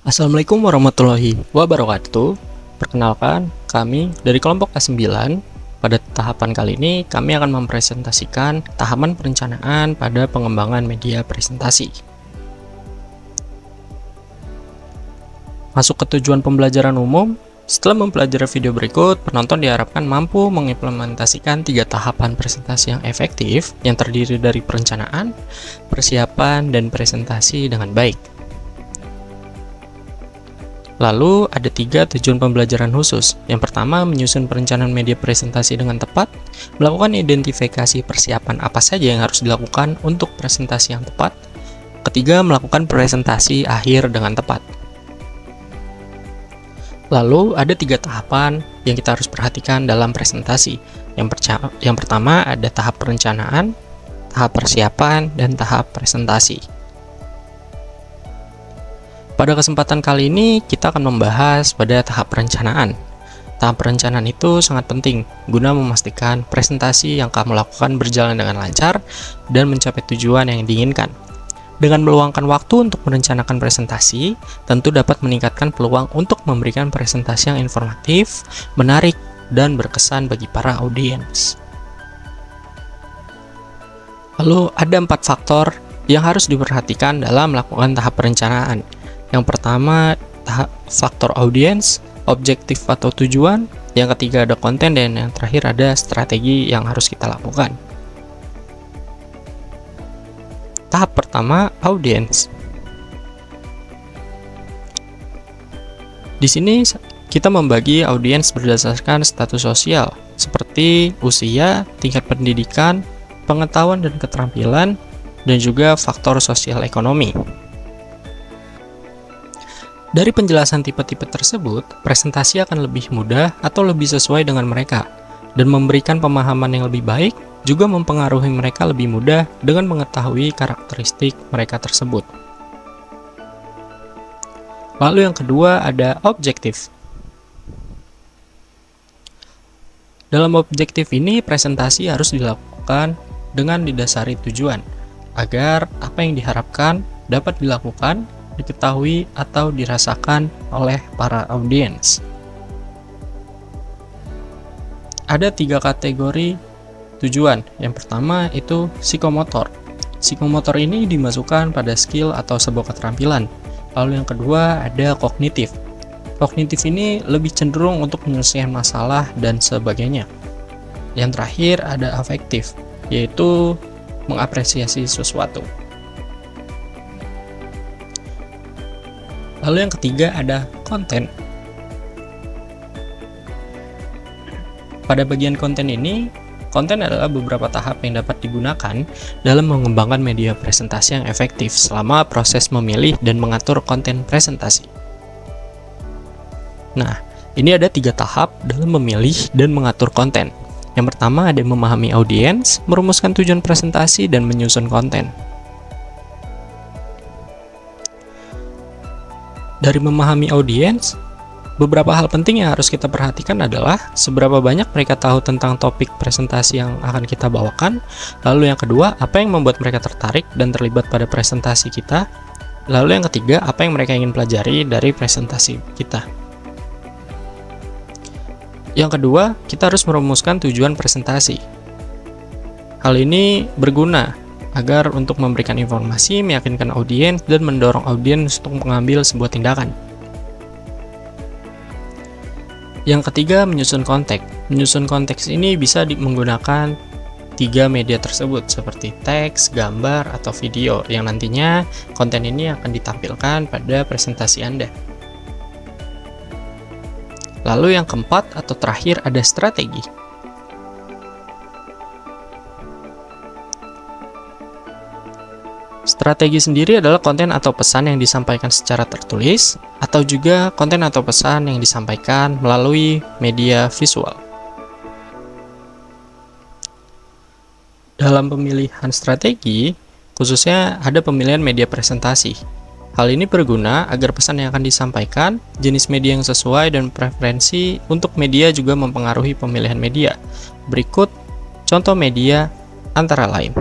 Assalamualaikum warahmatullahi wabarakatuh. Perkenalkan, kami dari kelompok A9. Pada tahapan kali ini, kami akan mempresentasikan tahapan perencanaan pada pengembangan media presentasi. Masuk ke tujuan pembelajaran umum. Setelah mempelajari video berikut, penonton diharapkan mampu mengimplementasikan 3 tahapan presentasi yang efektif yang terdiri dari perencanaan, persiapan, dan presentasi dengan baik. Lalu, ada 3 tujuan pembelajaran khusus. Yang pertama, menyusun perencanaan media presentasi dengan tepat, melakukan identifikasi persiapan apa saja yang harus dilakukan untuk presentasi yang tepat. Ketiga, melakukan presentasi akhir dengan tepat. Lalu, ada 3 tahapan yang kita harus perhatikan dalam presentasi. Yang pertama, ada tahap perencanaan, tahap persiapan, dan tahap presentasi. Pada kesempatan kali ini, kita akan membahas pada tahap perencanaan. Tahap perencanaan itu sangat penting guna memastikan presentasi yang kamu lakukan berjalan dengan lancar dan mencapai tujuan yang diinginkan. Dengan meluangkan waktu untuk merencanakan presentasi, tentu dapat meningkatkan peluang untuk memberikan presentasi yang informatif, menarik, dan berkesan bagi para audiens. Lalu, ada 4 faktor yang harus diperhatikan dalam melakukan tahap perencanaan. Yang pertama, faktor audiens, objektif atau tujuan. Yang ketiga ada konten, dan yang terakhir ada strategi yang harus kita lakukan. Tahap pertama, audiens. Di sini kita membagi audiens berdasarkan status sosial, seperti usia, tingkat pendidikan, pengetahuan dan keterampilan, dan juga faktor sosial ekonomi. Dari penjelasan tipe-tipe tersebut, presentasi akan lebih mudah atau lebih sesuai dengan mereka, dan memberikan pemahaman yang lebih baik, juga mempengaruhi mereka lebih mudah dengan mengetahui karakteristik mereka tersebut. Lalu yang kedua ada objektif. Dalam objektif ini, presentasi harus dilakukan dengan didasari tujuan, agar apa yang diharapkan dapat dilakukan, diketahui atau dirasakan oleh para audiens. Ada 3 kategori tujuan. Yang pertama itu psikomotor. Psikomotor ini dimasukkan pada skill atau sebuah keterampilan. Lalu yang kedua ada kognitif. Kognitif ini lebih cenderung untuk menyelesaikan masalah dan sebagainya. Yang terakhir ada afektif, yaitu mengapresiasi sesuatu. Lalu yang ketiga ada konten. Pada bagian konten ini, konten adalah beberapa tahap yang dapat digunakan dalam mengembangkan media presentasi yang efektif selama proses memilih dan mengatur konten presentasi. Nah, ini ada 3 tahap dalam memilih dan mengatur konten. Yang pertama ada memahami audiens, merumuskan tujuan presentasi, dan menyusun konten. Dari memahami audiens, beberapa hal penting yang harus kita perhatikan adalah seberapa banyak mereka tahu tentang topik presentasi yang akan kita bawakan. Lalu yang kedua, apa yang membuat mereka tertarik dan terlibat pada presentasi kita. Lalu yang ketiga, apa yang mereka ingin pelajari dari presentasi kita. Yang kedua, kita harus merumuskan tujuan presentasi. Hal ini berguna agar untuk memberikan informasi, meyakinkan audiens, dan mendorong audiens untuk mengambil sebuah tindakan. Yang ketiga, menyusun konteks. Menyusun konteks ini bisa menggunakan 3 media tersebut, seperti teks, gambar, atau video, yang nantinya konten ini akan ditampilkan pada presentasi Anda. Lalu yang keempat atau terakhir ada strategi. Strategi sendiri adalah konten atau pesan yang disampaikan secara tertulis, atau juga konten atau pesan yang disampaikan melalui media visual. Dalam pemilihan strategi, khususnya ada pemilihan media presentasi. Hal ini berguna agar pesan yang akan disampaikan, jenis media yang sesuai, dan preferensi untuk media juga mempengaruhi pemilihan media. Berikut contoh media antara lain.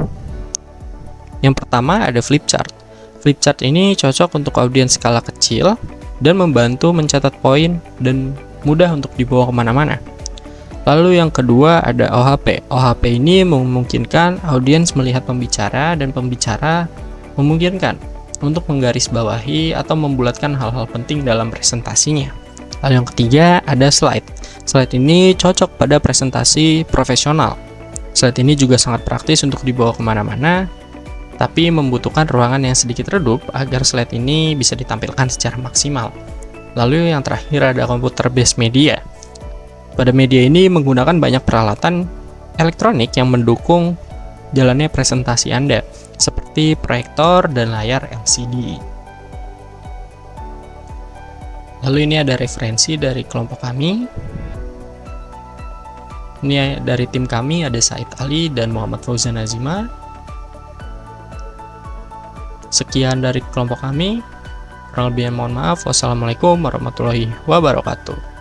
Yang pertama ada flip chart. Flip chart ini cocok untuk audiens skala kecil, dan membantu mencatat poin dan mudah untuk dibawa kemana-mana. Lalu yang kedua ada OHP. OHP ini memungkinkan audiens melihat pembicara dan pembicara memungkinkan untuk menggarisbawahi atau membulatkan hal-hal penting dalam presentasinya. Lalu yang ketiga ada slide. Slide ini cocok pada presentasi profesional. Slide ini juga sangat praktis untuk dibawa kemana-mana, tapi membutuhkan ruangan yang sedikit redup agar slide ini bisa ditampilkan secara maksimal. Lalu yang terakhir ada computer based media. Pada media ini menggunakan banyak peralatan elektronik yang mendukung jalannya presentasi Anda, seperti proyektor dan layar LCD. Lalu ini ada referensi dari kelompok kami. Ini dari tim kami ada Said Ali dan Muhammad Fauzan Azima. Sekian dari kelompok kami. Kurang lebihnya mohon maaf. Wassalamualaikum warahmatullahi wabarakatuh.